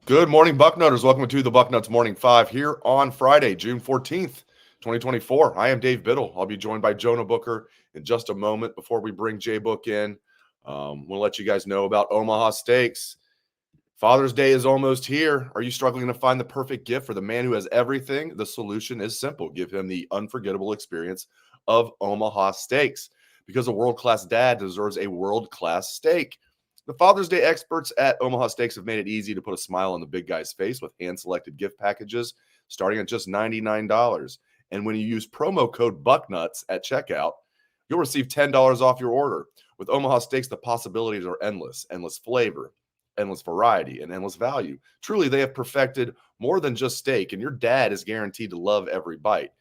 Good morning, Bucknutters. Welcome to the Bucknuts Morning Five here on Friday, June 14th, 2024. I am Dave Biddle. I'll be joined by Jonah Booker in just a moment. Before we bring JBook in, we'll let you guys know about Omaha Steaks. Father's Day is almost here. Are you struggling to find the perfect gift for the man who has everything? The solution is simple. Give him the unforgettable experience of Omaha Steaks, because a world-class dad deserves a world-class steak. The Father's Day experts at Omaha Steaks have made it easy to put a smile on the big guy's face with hand-selected gift packages starting at just $99. And when you use promo code Bucknuts at checkout, you'll receive $10 off your order. With Omaha Steaks, the possibilities are endless. Endless flavor, endless variety, and endless value. Truly, they have perfected more than just steak, and your dad is guaranteed to love every bite.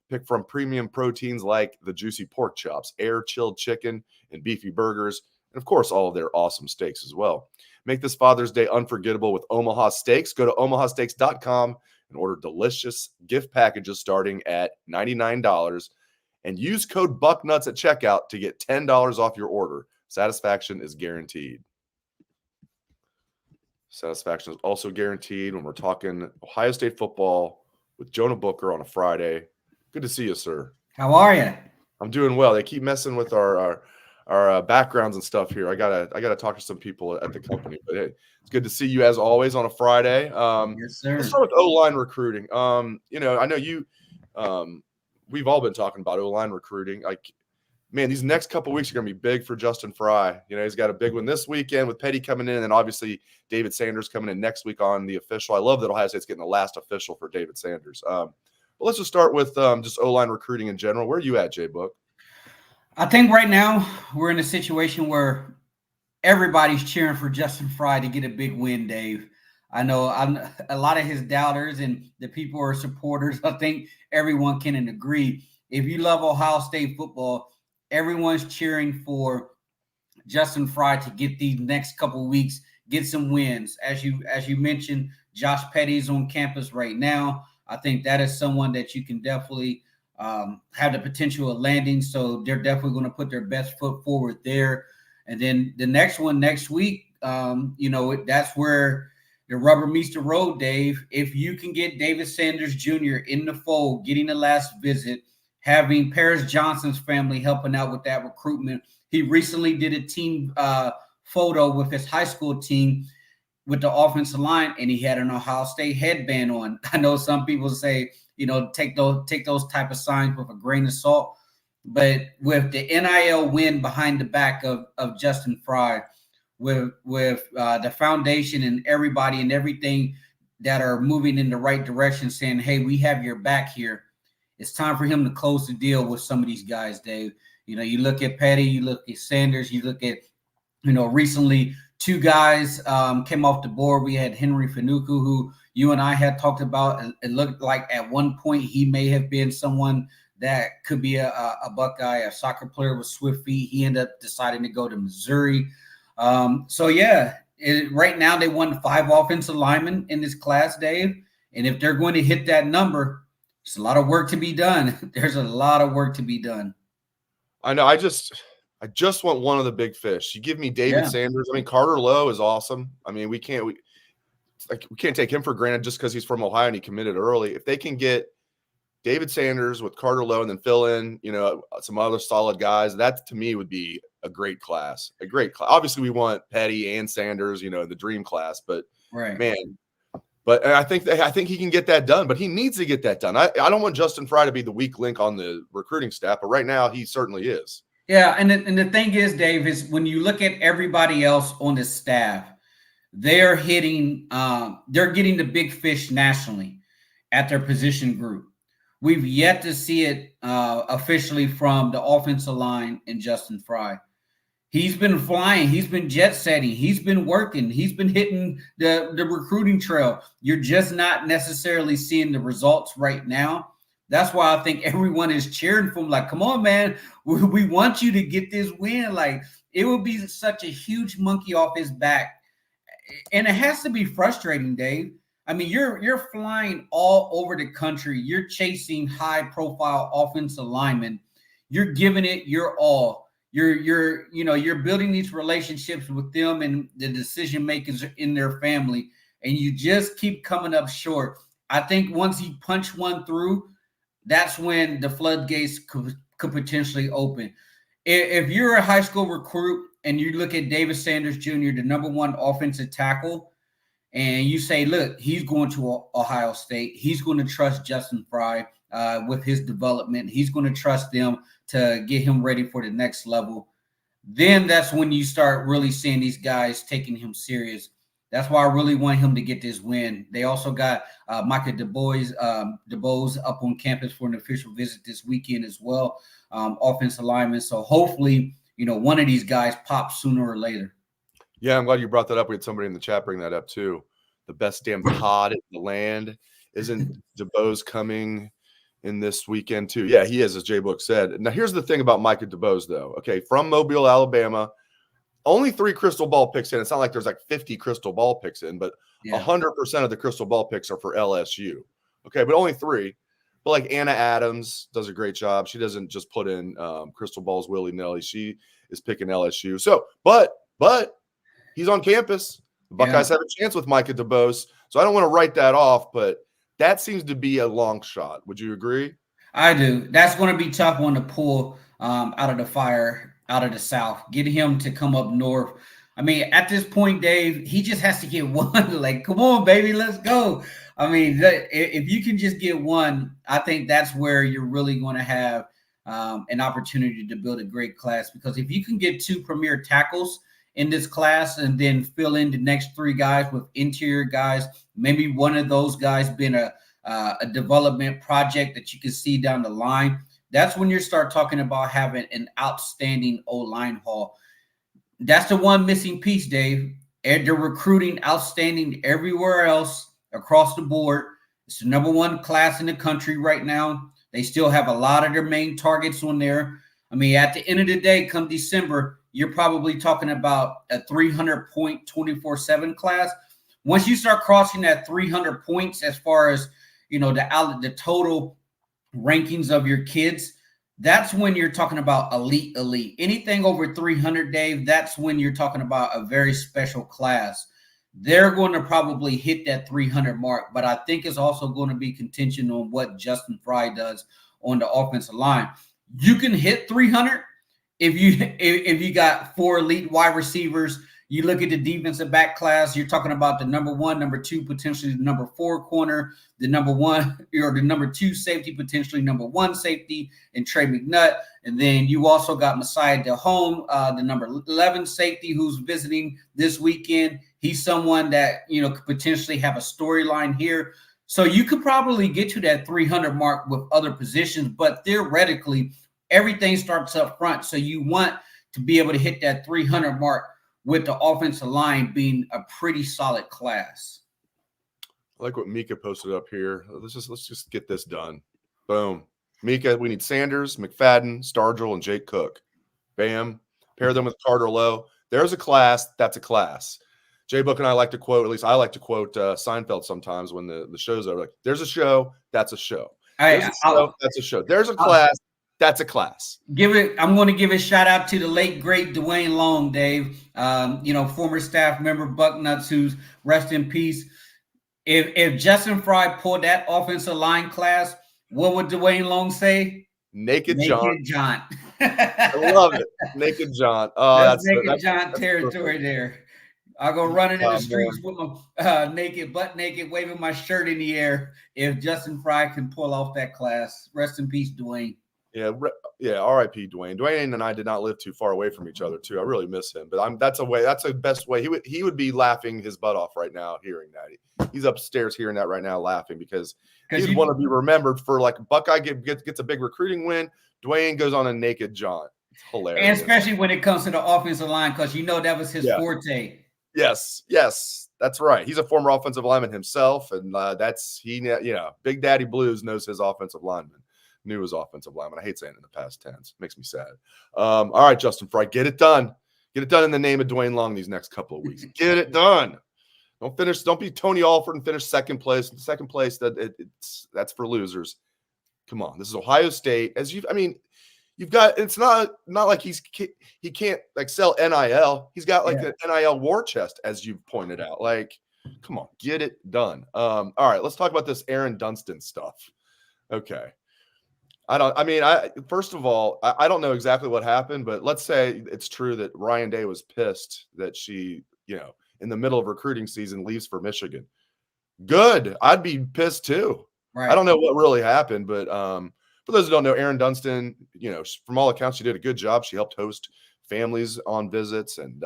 Pick from premium proteins like the juicy pork chops, air-chilled chicken, and beefy burgers, and of course, all of their awesome steaks as well. Make this Father's Day unforgettable with Omaha Steaks. Go to omahasteaks.com and order delicious gift packages starting at $99 and use code Bucknuts at checkout to get $10 off your order. Satisfaction is guaranteed. Satisfaction is also guaranteed when we're talking Ohio State football with Jonah Booker on a Friday. Good to see you, sir. How are you? I'm doing well. They keep messing with our backgrounds and stuff here. I gotta talk to some people at the company, but hey, it's good to see you as always on a Friday. Yes, sir. Let's start with O-line recruiting. I know you. We've all been talking about O-line recruiting. Like, man, these next couple weeks are gonna be big for Justin Fry. You know, he's got a big one this weekend with Petty coming in, and then obviously David Sanders coming in next week on the official. I love that Ohio State's getting the last official for David Sanders. But let's just start with just O-line recruiting in general. Where are you at, J-Book? I think right now we're in a situation where everybody's cheering for Justin Fry to get a big win, Dave. I know a lot of his doubters and the people who are supporters. I think everyone can agree. If you love Ohio State football, everyone's cheering for Justin Fry to get these next couple of weeks, get some wins. As you mentioned, Josh Petty's on campus right now. I think that is someone that you can definitely have the potential of landing. So they're definitely going to put their best foot forward there. And then the next one next week, that's where the rubber meets the road, Dave. If you can get David Sanders Jr. in the fold, getting the last visit, having Paris Johnson's family helping out with that recruitment. He recently did a team photo with his high school team with the offensive line, and he had an Ohio State headband on. I know some people say, take those type of signs with a grain of salt. But with the NIL win behind the back of Justin Fry, with the foundation and everybody and everything that are moving in the right direction, saying, hey, we have your back here, it's time for him to close the deal with some of these guys, Dave. You look at Petty, you look at Sanders, you look at, recently two guys came off the board. We had Henry Fanuku, who you and I had talked about. It looked like at one point he may have been someone that could be a Buckeye, a soccer player with swift feet. He ended up deciding to go to Missouri. Right now they won 5 offensive linemen in this class, Dave. And if they're going to hit that number, it's a lot of work to be done. There's a lot of work to be done. I know. I just want one of the big fish. You give me David Sanders. I mean, Carter Lowe is awesome. I mean, we can't take him for granted just because he's from Ohio and he committed early. If they can get David Sanders with Carter Lowe and then fill in, some other solid guys, that to me would be a great class. A great class. Obviously, we want Petty and Sanders, the dream class. But right, man. But I think he can get that done, but he needs to get that done. I don't want Justin Fry to be the weak link on the recruiting staff, but right now he certainly is. Yeah, and the thing is, Dave, is when you look at everybody else on the staff, they're getting the big fish nationally at their position group. We've yet to see it officially from the offensive line and Justin Fry. He's been flying. He's been jet setting. He's been working. He's been hitting the recruiting trail. You're just not necessarily seeing the results right now. That's why I think everyone is cheering for him. Like, come on, man. We want you to get this win. Like, it would be such a huge monkey off his back. And it has to be frustrating, Dave. I mean, you're flying all over the country. You're chasing high-profile offensive linemen. You're giving it your all. You're building these relationships with them and the decision makers in their family. and you just keep coming up short. I think once he punched one through, that's when the floodgates could potentially open. If you're a high school recruit and you look at David Sanders Jr., the #1 offensive tackle, and you say, look, he's going to Ohio State. He's going to trust Justin Fry with his development. He's going to trust them to get him ready for the next level. Then that's when you start really seeing these guys taking him serious. That's why I really want him to get this win. They also got Micah DuBose up on campus for an official visit this weekend as well, offensive lineman. So hopefully, one of these guys pops sooner or later. Yeah, I'm glad you brought that up. We had somebody in the chat bring that up too. The best damn pod in the land. Isn't DuBose coming in this weekend too? Yeah, he is, as JBook said. Now, here's the thing about Micah DuBose, though. Okay, from Mobile, Alabama. Only 3 crystal ball picks in. It's not like there's like 50 crystal ball picks in, but 100% of the crystal ball picks are for LSU. Okay, but only 3. But like Anna Adams does a great job. She doesn't just put in crystal balls willy-nilly. She is picking LSU. So, but he's on campus. The Buckeyes have a chance with Micah DuBose. So I don't want to write that off, but that seems to be a long shot. Would you agree? I do. That's going to be tough one to pull out of the fire, out of the South. Get him to come up north. I mean, at this point, Dave, he just has to get one. Like, come on, baby, let's go. I mean, if you can just get one, I think that's where you're really going to have an opportunity to build a great class. Because if you can get 2 premier tackles in this class and then fill in the next 3 guys with interior guys, maybe one of those guys being a development project that you can see down the line, that's when you start talking about having an outstanding O-line haul. That's the one missing piece, Dave. They're recruiting outstanding everywhere else across the board. It's the #1 class in the country right now. They still have a lot of their main targets on there. I mean, at the end of the day, come December, you're probably talking about a 300-point 24/7 class. Once you start crossing that 300 points as far as, the total rankings of your kids, that's when you're talking about elite. Anything over 300, Dave, that's when you're talking about a very special class. They're going to probably hit that 300 mark, but I think it's also going to be contingent on what Justin Fry does on the offensive line. You can hit 300 if you got 4 elite wide receivers. You look at the defensive back class, you're talking about the #1, #2, potentially the #4 corner, the #1 or the #2 safety, potentially #1 safety, and Trey McNutt. And then you also got Messiah Delhomme, the #11 safety, who's visiting this weekend. He's someone that, could potentially have a storyline here. So you could probably get to that 300 mark with other positions, but theoretically, everything starts up front. So you want to be able to hit that 300 mark with the offensive line being a pretty solid class. I like what Mika posted up here. Let's just get this done. Boom. Mika, we need Sanders, McFadden, Stargell, and Jake Cook. Bam. Pair them with Carter Lowe. There's a class. That's a class. JBook and I like to quote, at least I like to quote Seinfeld sometimes when the show's over. Like, there's a show. That's a show. There's a show. That's a show. There's a class. That's a class. I'm going to give a shout out to the late, great Dwayne Long, Dave. Former staff member, Bucknuts, who's rest in peace. If Justin Fry pulled that offensive line class, what would Dwayne Long say? Naked John. I love it. Naked John. Oh, that's Naked John territory there. I'll go running in the streets with my butt naked, waving my shirt in the air. If Justin Fry can pull off that class, rest in peace, Dwayne. Yeah. R.I.P. Dwayne. Dwayne and I did not live too far away from each other, too. I really miss him, but that's a best way. He would be laughing his butt off right now, hearing that. He's upstairs hearing that right now, laughing because he'd want to be remembered for, like, Buckeye gets a big recruiting win. Dwayne goes on a Naked John. It's hilarious, and especially when it comes to the offensive line, because that was his forte. Yes, that's right. He's a former offensive lineman himself, and Big Daddy Blues knows his offensive lineman. Knew his offensive lineman. I hate saying it in the past tense. Makes me sad. All right, Justin Fry, get it done. Get it done in the name of Dwayne Long these next couple of weeks. Get it done. Don't be Tony Alford and finish second place. Second place, that's for losers. Come on. This is Ohio State. You've got, it's not like he can't like sell NIL. He's got like an NIL war chest, as you've pointed out. Like, Come on, get it done. All right, let's talk about this Aaron Dunston stuff. Okay. First of all, I don't know exactly what happened, but let's say it's true that Ryan Day was pissed that she, in the middle of recruiting season leaves for Michigan. Good. I'd be pissed too. Right. I don't know what really happened, but for those who don't know, Aaron Dunston, from all accounts, she did a good job. She helped host families on visits, and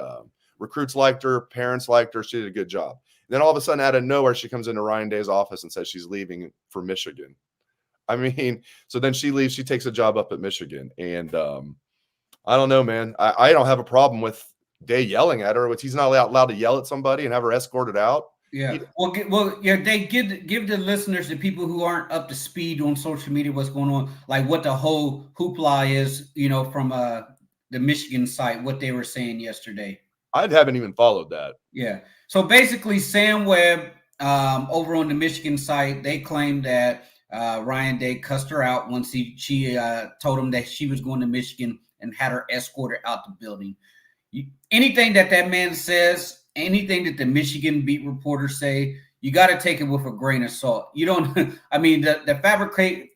recruits liked her, parents liked her. She did a good job. And then all of a sudden, out of nowhere, she comes into Ryan Day's office and says she's leaving for Michigan. I mean, so then she leaves. She takes a job up at Michigan, and I don't know, man. I don't have a problem with Day yelling at her, which he's not allowed to yell at somebody and have her escorted out. Yeah. They give the listeners, the people who aren't up to speed on social media, what's going on, like what the whole hoopla is, from the Michigan site, what they were saying yesterday. I haven't even followed that. Yeah. So basically, Sam Webb, over on the Michigan site, they claimed that Ryan Day cussed her out once she told him that she was going to Michigan and had her escorted out the building. Anything that man says, anything that the Michigan beat reporters say, you got to take it with a grain of salt. You don't, I mean, the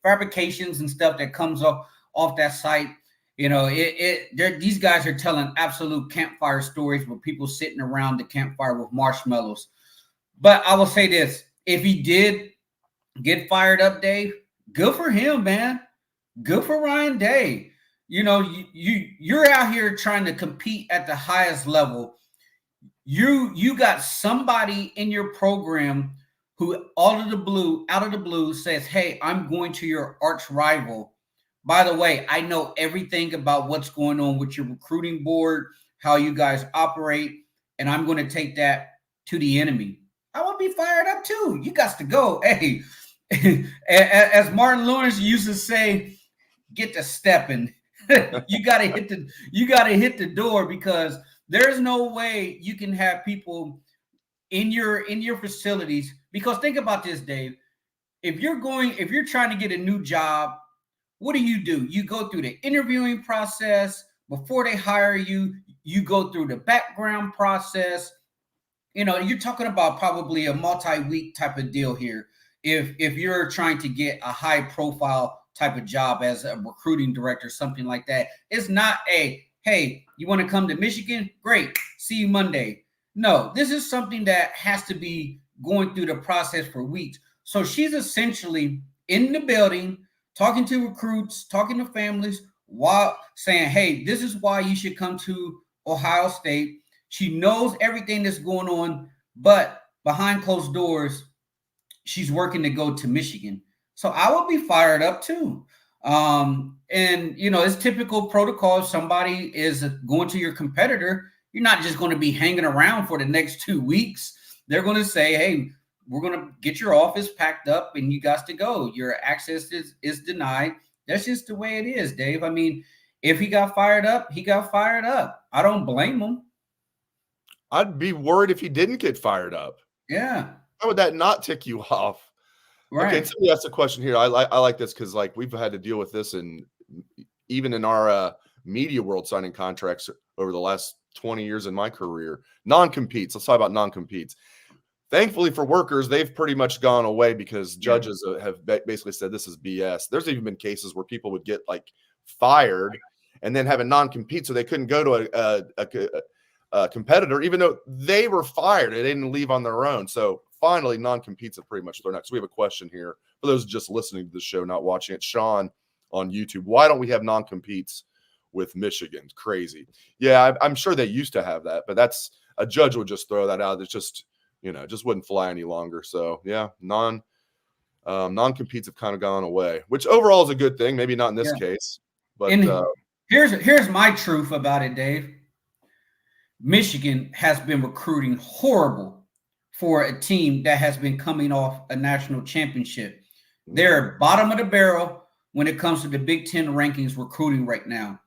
fabrications and stuff that comes off that site, these guys are telling absolute campfire stories with people sitting around the campfire with marshmallows. But I will say this, if he did get fired up, Dave, good for him, man. Good for Ryan Day. You're out here trying to compete at the highest level. You got somebody in your program who out of the blue says, hey, I'm going to your arch rival. By the way, I know everything about what's going on with your recruiting board, how you guys operate, and I'm going to take that to the enemy. I would be fired up too. You got to go. Hey, as Martin Lawrence used to say, get to stepping. You got to hit the door, because there's no way you can have people in your facilities. Because think about this, Dave. If you're trying to get a new job, what do? You go through the interviewing process before they hire you. You go through the background process. You're talking about probably a multi-week type of deal here. If you're trying to get a high profile type of job as a recruiting director, something like that, it's not hey, you want to come to Michigan? Great. See you Monday. No, this is something that has to be going through the process for weeks. So she's essentially in the building, talking to recruits, talking to families, while saying, hey, this is why you should come to Ohio State. She knows everything that's going on, but behind closed doors, she's working to go to Michigan. So I would be fired up too. And it's typical protocol. If somebody is going to your competitor, you're not just going to be hanging around for the next 2 weeks. They're going to say, hey, we're going to get your office packed up and you got to go. Your access is denied. That's just the way it is, Dave. I mean, if he got fired up, he got fired up. I don't blame him. I'd be worried if he didn't get fired up. Yeah. How would that not tick you off? Right. Okay, somebody asked a question here. I like this because we've had to deal with this, and even in our media world signing contracts over the last 20 years in my career. Non-competes. Let's talk about non-competes. Thankfully for workers, they've pretty much gone away because judges have basically said this is BS. There's even been cases where people would get fired and then have a non-compete, so they couldn't go to a competitor, even though they were fired. They didn't leave on their own. So finally, non-competes have pretty much thrown out. So we have a question here for those just listening to the show, not watching it. Sean on YouTube, why don't we have non-competes with Michigan? Crazy. Yeah, I'm sure they used to have that, but that's a judge would just throw that out. It's just, just wouldn't fly any longer. So yeah, non-competes have kind of gone away, which overall is a good thing. Maybe not in this case, but here's my truth about it, Dave. Michigan has been recruiting horrible for a team that has been coming off a national championship. They're bottom of the barrel when it comes to the Big Ten rankings recruiting right now.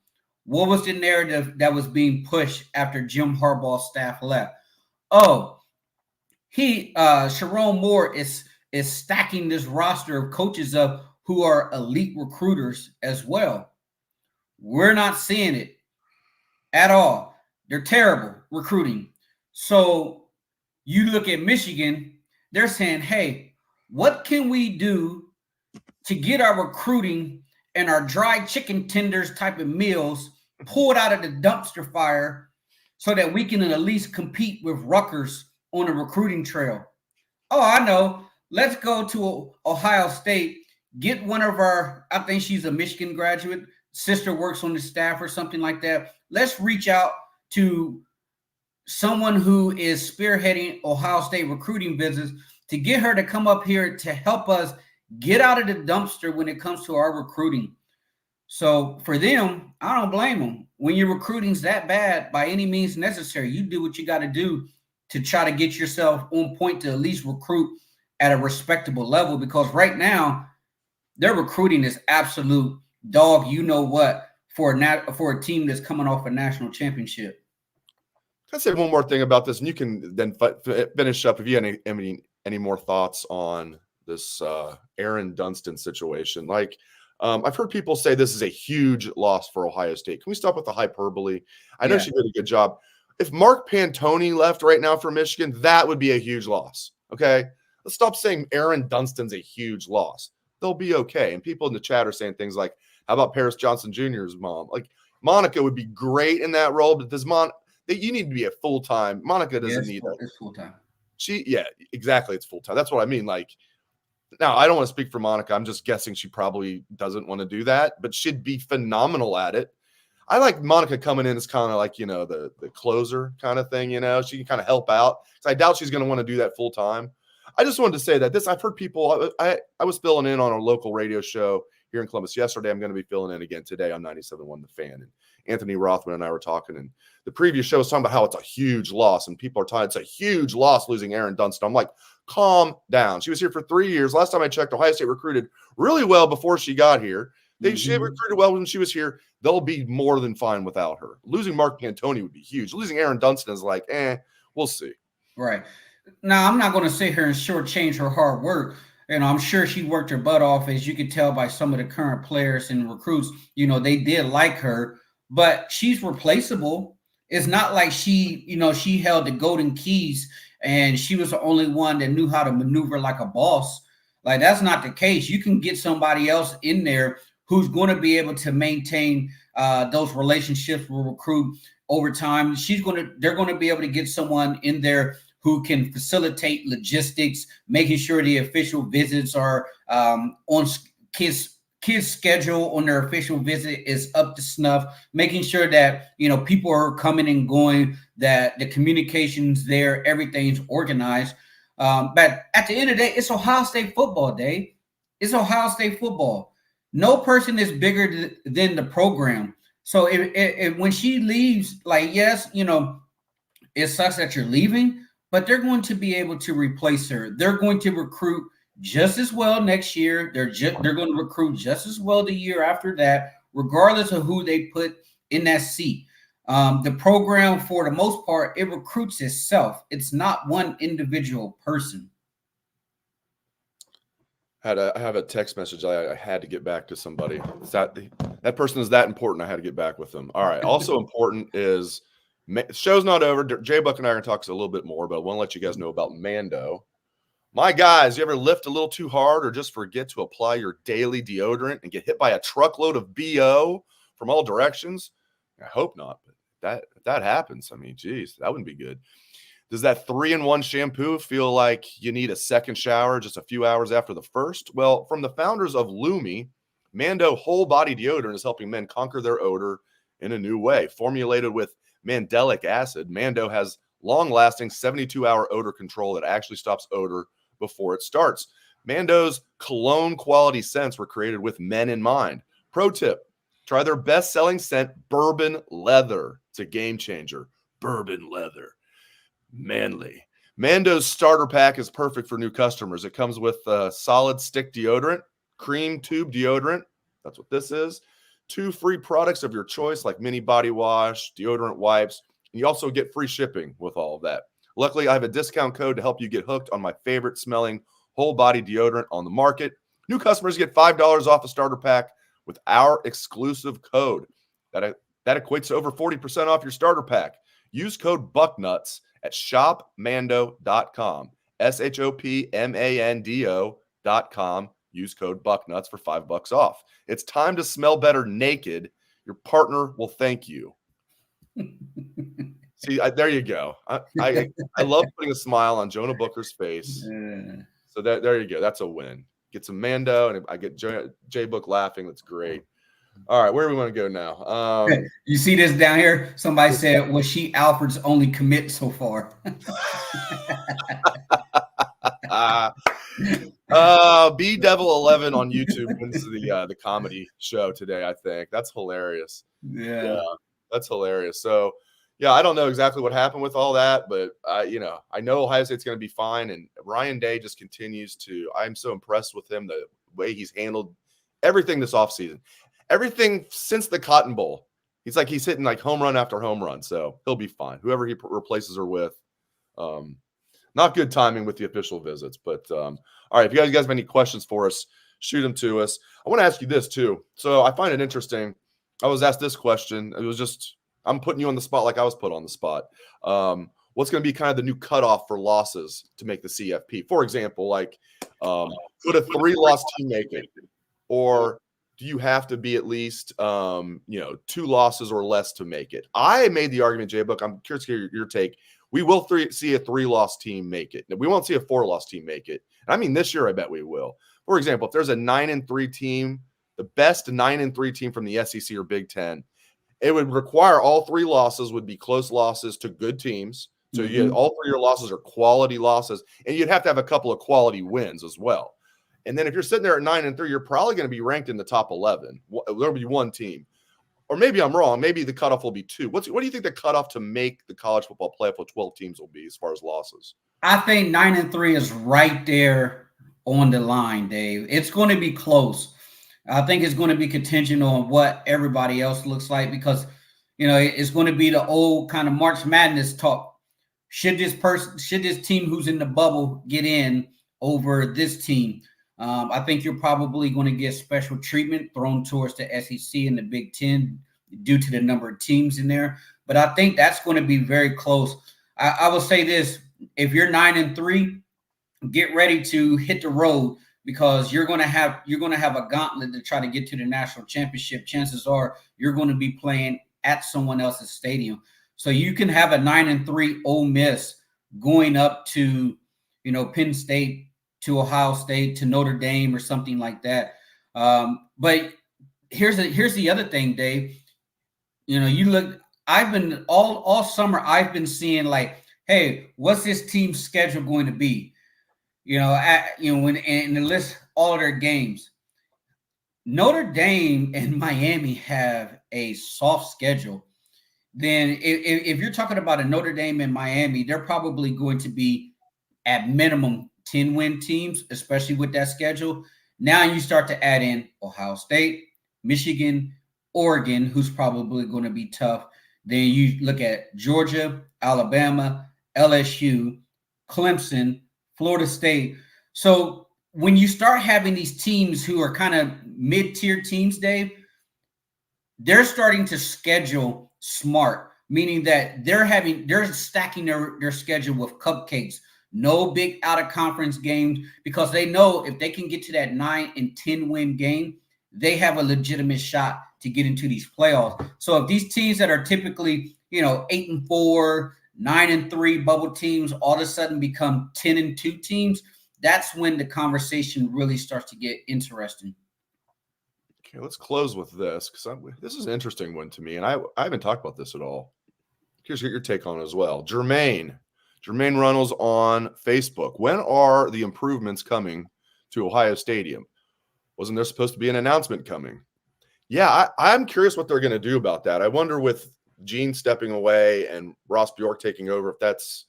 What was the narrative that was being pushed after Jim Harbaugh's staff left? Oh, Sharon Moore is stacking this roster of coaches up who are elite recruiters as well. We're not seeing it at all. They're terrible recruiting. So You look at Michigan, they're saying, hey, what can we do to get our recruiting and our dry chicken tenders type of meals pulled out of the dumpster fire so that we can at least compete with Rutgers on the recruiting trail? Oh, I know. Let's go to Ohio State, get one of I think she's a Michigan graduate, sister works on the staff or something like that. Let's reach out to someone who is spearheading Ohio State recruiting business to get her to come up here to help us get out of the dumpster when it comes to our recruiting. So for them, I don't blame them. When your recruiting's that bad, by any means necessary, you do what you got to do to try to get yourself on point to at least recruit at a respectable level, because right now their recruiting is absolute dog, you know what, for a team that's coming off a national championship. Can I say one more thing about this, and you can then finish up if you have any more thoughts on this Aaron Dunston situation. Like, I've heard people say this is a huge loss for Ohio State. Can we stop with the hyperbole? I know she did a good job. If Mark Pantoni left right now for Michigan, that would be a huge loss. Okay, let's stop saying Aaron Dunston's a huge loss. They'll be okay. And people in the chat are saying things like, "How about Paris Johnson Jr.'s mom?" Like, Monica would be great in that role, but you need to be a full-time. Monica doesn't need that. It's full-time. Exactly. It's full-time. That's what I mean. Like, now I don't want to speak for Monica. I'm just guessing she probably doesn't want to do that, but she'd be phenomenal at it. I like Monica coming in as kind of like, the closer kind of thing, she can kind of help out. So I doubt she's going to want to do that full-time. I just wanted to say that I've heard people, I was filling in on a local radio show here in Columbus yesterday. I'm going to be filling in again today on 97.1 The Fan. And Anthony Rothman and I were talking, and the previous show was talking about how it's a huge loss, and people are talking it's a huge loss losing Aaron Dunston. I'm like, calm down. She was here for 3 years. Last time I checked, Ohio State recruited really well before she got here. She recruited well when she was here. They'll be more than fine without her. Losing Mark Pantoni would be huge. Losing Aaron Dunston is like, we'll see. Right. Now, I'm not going to sit here and shortchange her hard work. I'm sure she worked her butt off, as you could tell by some of the current players and recruits. They did like her, but she's replaceable. It's not like she held the golden keys and she was the only one that knew how to maneuver like a boss. Like, that's not the case. You can get somebody else in there who's going to be able to maintain those relationships with recruit over time. They're going to be able to get someone in there who can facilitate logistics, making sure the official visits are on kids' schedule on their official visit is up to snuff, making sure that people are coming and going, that the communication's there, everything's organized. But at the end of the day, it's Ohio State football, Dave. It's Ohio State football. No person is bigger than the program. So if when she leaves, like, yes, it sucks that you're leaving, but they're going to be able to replace her. They're going to recruit just as well next year. They're going to recruit just as well the year after that, regardless of who they put in that seat. The program, for the most part, it recruits itself. It's not one individual person. I have a text message. I had to get back to somebody. That person is that important. I had to get back with them. All right. Also important is show's not over. JBook and I are going to talk a little bit more, but I want to let you guys know about Mando. My guys, you ever lift a little too hard or just forget to apply your daily deodorant and get hit by a truckload of BO from all directions? I hope not, but if that happens, I mean, geez, that wouldn't be good. Does that 3-in-1 shampoo feel like you need a second shower just a few hours after the first? Well, from the founders of Lumi, Mando whole body deodorant is helping men conquer their odor in a new way. Formulated with mandelic acid, Mando has long-lasting 72-hour odor control that actually stops odor before it starts. Mando's cologne quality scents were created with men in mind. Pro tip, try their best-selling scent, Bourbon Leather. It's a game changer. Bourbon Leather. Manly. Mando's starter pack is perfect for new customers. It comes with solid stick deodorant, cream tube deodorant. That's what this is. 2 free products of your choice, like mini body wash, deodorant wipes. And you also get free shipping with all of that. Luckily, I have a discount code to help you get hooked on my favorite smelling whole body deodorant on the market. New customers get $5 off a starter pack with our exclusive code. That equates to over 40% off your starter pack. Use code Bucknuts at shopmando.com, shopmando.com. Use code Bucknuts for $5 off. It's time to smell better naked. Your partner will thank you. See, there you go. I love putting a smile on Jonah Booker's face. So there you go. That's a win. Get some Mando, and I get JBook laughing. That's great. All right, where do we want to go now? You see this down here? Somebody said, was she Alfred's only commit so far? B Devil 11 on YouTube wins the comedy show today. I think that's hilarious. Yeah, that's hilarious. So, yeah, I don't know exactly what happened with all that, but I know Ohio State's going to be fine. And Ryan Day just continues to. I'm so impressed with him, the way he's handled everything this offseason, everything since the Cotton Bowl. He's hitting like home run after home run, so he'll be fine. Whoever he replaces her with. Not good timing with the official visits, but all right. If you guys have any questions for us, shoot them to us. I want to ask you this too. So I find it interesting. I was asked this question. It was just, I'm putting you on the spot like I was put on the spot. What's going to be kind of the new cutoff for losses to make the CFP? For example, like could a 3-loss team make it? Or do you have to be at least 2 losses or less to make it? I made the argument, JBook. I'm curious to hear your take. We will see a 3-loss team make it. We won't see a 4-loss team make it. I mean, this year I bet we will. For example, if there's a 9-3 team, the best 9-3 team from the SEC or Big Ten, it would require all 3 losses would be close losses to good teams. So you get all 3 of your losses are quality losses, and you'd have to have a couple of quality wins as well. And then if you're sitting there at 9-3, you're probably going to be ranked in the top 11. There'll be 1 team. Or maybe I'm wrong. Maybe the cutoff will be 2. What do you think the cutoff to make the college football playoff with 12 teams will be as far as losses? I think 9-3 is right there on the line, Dave. It's going to be close. I think it's going to be contingent on what everybody else looks like because, it's going to be the old kind of March Madness talk. Should this team who's in the bubble get in over this team? I think you're probably going to get special treatment thrown towards the SEC and the Big Ten due to the number of teams in there. But I think that's going to be very close. I will say this: if you're 9-3, get ready to hit the road because you're going to have a gauntlet to try to get to the national championship. Chances are you're going to be playing at someone else's stadium, so you can have a 9-3 Ole Miss going up to Penn State, to Ohio State, to Notre Dame, or something like that. But here's the other thing, Dave. You look. I've been all summer. I've been seeing like, hey, what's this team's schedule going to be? When and list all of their games. Notre Dame and Miami have a soft schedule. Then if you're talking about a Notre Dame and Miami, they're probably going to be at minimum 10-win teams, especially with that schedule. Now you start to add in Ohio State, Michigan, Oregon, who's probably going to be tough. Then you look at Georgia, Alabama, LSU, Clemson, Florida State. So when you start having these teams who are kind of mid-tier teams, Dave, they're starting to schedule smart, meaning that they're stacking their schedule with cupcakes. No big out-of-conference games because they know if they can get to that 9 and 10-win game, they have a legitimate shot to get into these playoffs. So if these teams that are typically, 8-4, 9-3 bubble teams all of a sudden become 10-2 teams, that's when the conversation really starts to get interesting. Okay, let's close with this because this is an interesting one to me, and I haven't talked about this at all. Here's your take on it as well. Jermaine Runnels on Facebook. When are the improvements coming to Ohio Stadium? Wasn't there supposed to be an announcement coming? Yeah, I'm curious what they're going to do about that. I wonder with Gene stepping away and Ross Bjork taking over, if that's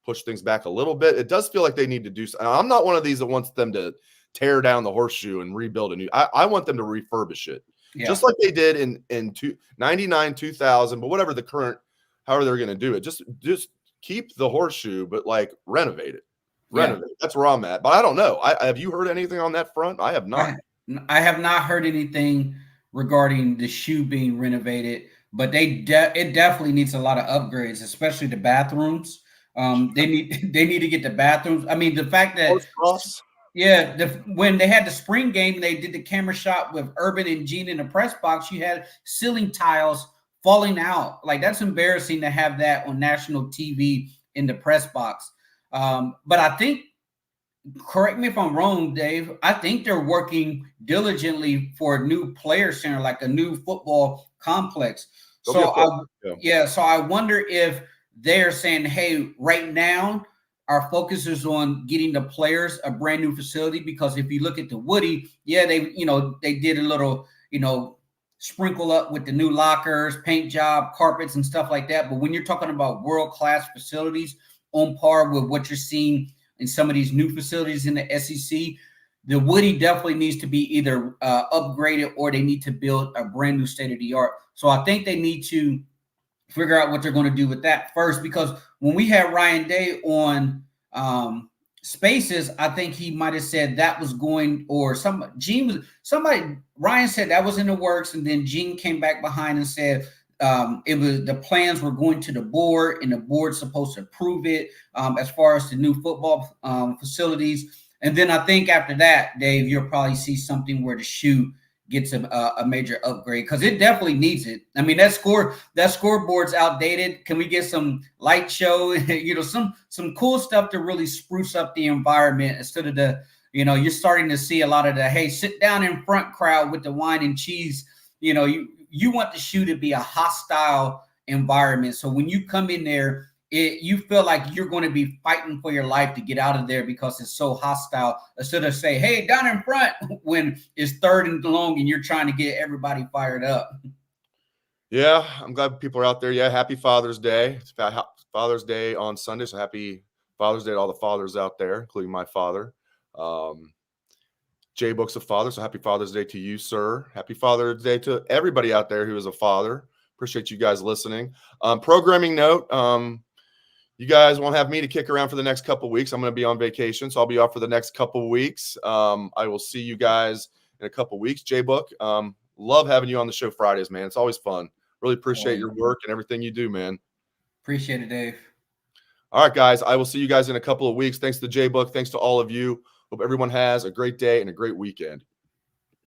pushed things back a little bit. It does feel like they need to do something. I'm not one of these that wants them to tear down the horseshoe and rebuild a new. I want them to refurbish it, just like they did in 99, 2000, but whatever the current, however they're going to do it. Just keep the horseshoe, but like renovate it. That's where I'm at. But I don't know. Have you heard anything on that front? I have not. I have not heard anything regarding the shoe being renovated, but it definitely needs a lot of upgrades, especially the bathrooms. They need to get the bathrooms. I mean, the fact that when they had the spring game, they did the camera shot with Urban and Gene in the press box. You had ceiling tiles falling out. Like, that's embarrassing to have that on national TV in the press box. But I think, correct me if I'm wrong, Dave, I think they're working diligently for a new player center, like a new football complex. So I wonder if they're saying, hey, right now our focus is on getting the players a brand new facility, because if you look at the Woody, they did a little, sprinkle up with the new lockers, paint job, carpets and stuff like that. But when you're talking about world-class facilities on par with what you're seeing in some of these new facilities in the SEC, the Woody definitely needs to be either upgraded, or they need to build a brand new state-of-the-art. So I think they need to figure out what they're going to do with that first, because when we had Ryan Day on Spaces, I think he might have said that was going, or Ryan said that was in the works, and then Gene came back behind and said the plans were going to the board, and the board's supposed to approve it as far as the new football facilities. And then I think after that, Dave, you'll probably see something where the shoe gets a major upgrade, because it definitely needs it. I mean, that scoreboard's outdated. Can we get some light show, some cool stuff to really spruce up the environment, instead of you're starting to see a lot of the, hey, sit down in front crowd with the wine and cheese. You want the shoe to be a hostile environment. So when you come in there, you feel like you're going to be fighting for your life to get out of there, because it's so hostile, instead of say, hey, down in front, when it's 3rd and long and you're trying to get everybody fired up. Yeah, I'm glad people are out there. Yeah, happy Father's Day. It's Father's Day on Sunday, so happy Father's Day to all the fathers out there, including my father. JBook's a father, so happy Father's Day to you, sir. Happy Father's Day to everybody out there who is a father. Appreciate you guys listening. Programming note, you guys won't have me to kick around for the next couple of weeks. I'm going to be on vacation, so I'll be off for the next couple of weeks. I will see you guys in a couple of weeks. JBook, love having you on the show Fridays, man. It's always fun. Really appreciate your work and everything you do, man. Appreciate it, Dave. All right, guys. I will see you guys in a couple of weeks. Thanks to JBook. Thanks to all of you. Hope everyone has a great day and a great weekend.